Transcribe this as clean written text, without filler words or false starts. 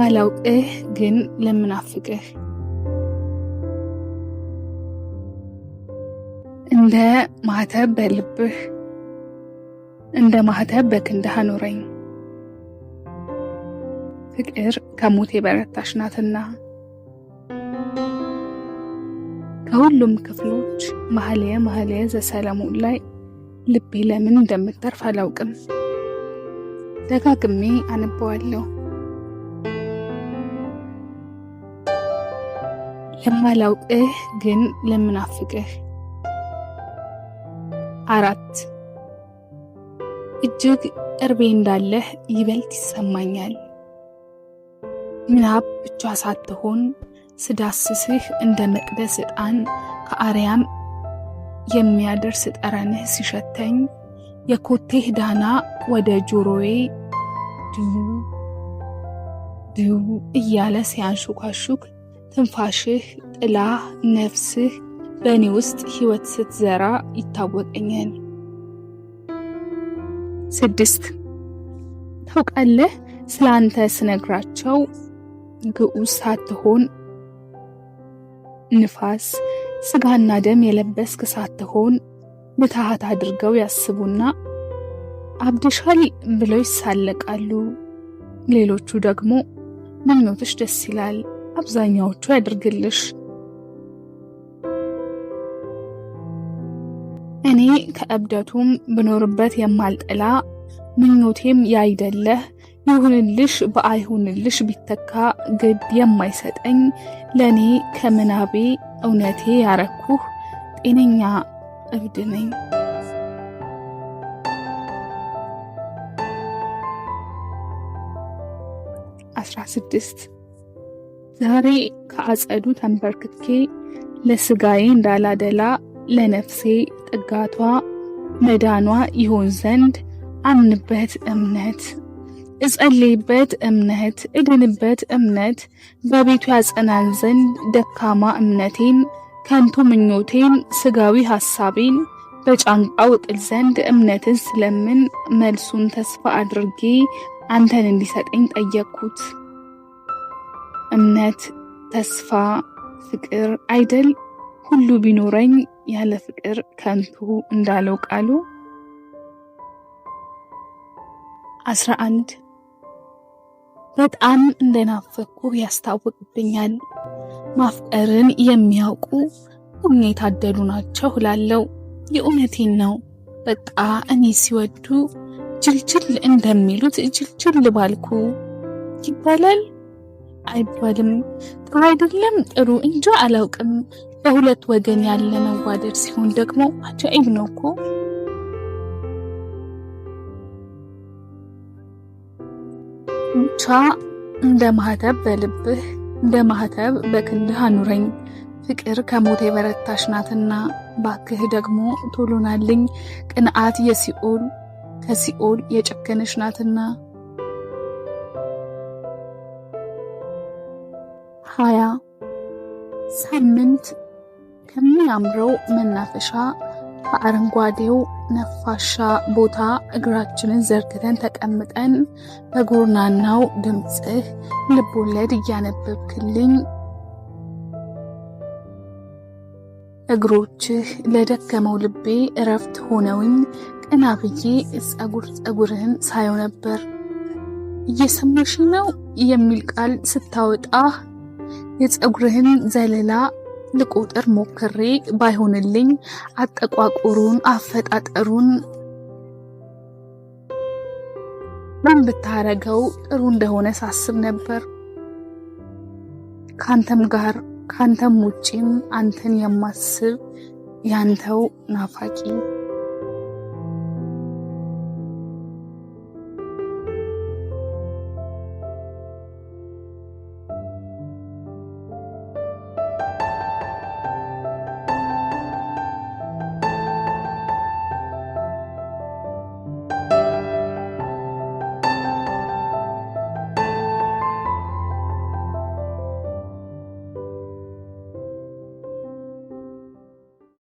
ለማላውቅህ ግን ለምናፍቅህ እንደ ማህተብ በልብህ እንደ ማህተብ በክንድህ አኑረኝ። ፍቅር ከሞት የበረታች ናትና ከሁሉም ክፍሎች መኃልየ ዘሰሎሞን ላይ ልቤ ለምን እንደምትተርፍ አላውቅም። ደጋግሜ አነበዋለሁ። ለማላውቅህ ግን ለምናፍቅህ 4 እጅግ ቅርቤ እንዳለህ ይበልጥ ይሰማኛል። ምናብ ብቻ ሳትሆን ስዳስስህ እንደ መቅደስ ዕጣን ከአርያም የሚያደርስ ጠረንህ ሲሸተኝ የኮቴህ ዳና ወደ ጆሮዬ ድዩ እያለ ሲያንሹካሹክ ትንፋሽህ ጥላህ ነፍስህ በእኔ ውስጥ ሕይወት ስትዘራ ይታወቀኛል። 6 ታውቃለህ፣ ስለ አንተ ስነግራቸው ግዑዝ ሳትሆን ንፋስ ስጋና ደም የለበስክ ሳትሆን ምትሃት አድርገው ያስቡና አብደሻል ብለው ይሳለቃሉ። ሌሎቹ ደግሞ ምኞትሽ ደስ ይላል፣ አብዛኛዎቹ ያድርግልሽ። እኔ ከእብደቱም ብኖርበት የማልጠላ ምኞቴም ያይደለህ ይሁንልሽ በአይሁንልሽ ቢተካ ግድ የማይሰጠኝ ለኔ ከምናቤ እውነቴ ያረኩህ ጤነኛ እብድ ነኝ። 16 ዛሬ ከአጸዱ ተንበርክኬ ለስጋዬ እንዳላደላ ለነፍሴ ጥጋቷ መዳኗ ይሆን ዘንድ አምንበት እምነት እጸልይበት እምነት እድንበት እምነት በቤቱ ያጸናን ዘንድ ደካማ እምነቴን ከንቱ ምኞቴን ስጋዊ ሐሳቤን በጫንቃው ጥል ዘንድ እምነትን ስለምን መልሱን ተስፋ አድርጌ አንተን እንዲሰጠኝ ጠየቅኩት። እምነት፣ ተስፋ፣ ፍቅር አይደል ሁሉ ቢኖረኝ ያለ ፍቅር ከንቱ እንዳለው ቃሉ። 11 በጣም እንደናፈኩህ ያስታውቅብኛል። ማፍቀርን የሚያውቁ ሁሉ የታደሉ ናቸው እላለሁ። የእውነቴን ነው። በቃ እኔ ሲወዱ ጅልጅል እንደሚሉት ጅልጅል ባልኩ ይባላል አይባልም። ጥሩ አይደለም ጥሩ እንጃ አላውቅም። በሁለት ወገን ያለ መዋደድ ሲሆን ደግሞ አጃኢብ ነው እኮ። ብቻ እንደ ማህተብ በልብህ እንደ ማህተብ በክንድህ አኑረኝ። ፍቅር ከሞት የበረታች ናትና ባክህ ደግሞ ቶሎናልኝ። ቅንዓት ከሲኦል የጨከነች ናትና። 20 ሳምንት ከሚያምረው መናፈሻ ከአረንጓዴው ነፋሻ ቦታ እግራችንን ዘርግተን ተቀምጠን በጎርናናው ድምፅህ ልቦለድ እያነበብክልኝ እግሮችህ ለደከመው ልቤ እረፍት ሆነውኝ ቀና ብዬ ጸጉርህን ሳየው ነበር። እየሰማሽ ነው የሚል ቃል ስታወጣ የጸጉርህን ዘለላ ልቆጥር ሞክሬ ባይሆንልኝ አጠቋቁሩን አፈጣጠሩን ምን ብታረገው ጥሩ እንደሆነ ሳስብ ነበር። ካንተም ውጪም አንተን የማስብ ያንተው ናፋቂ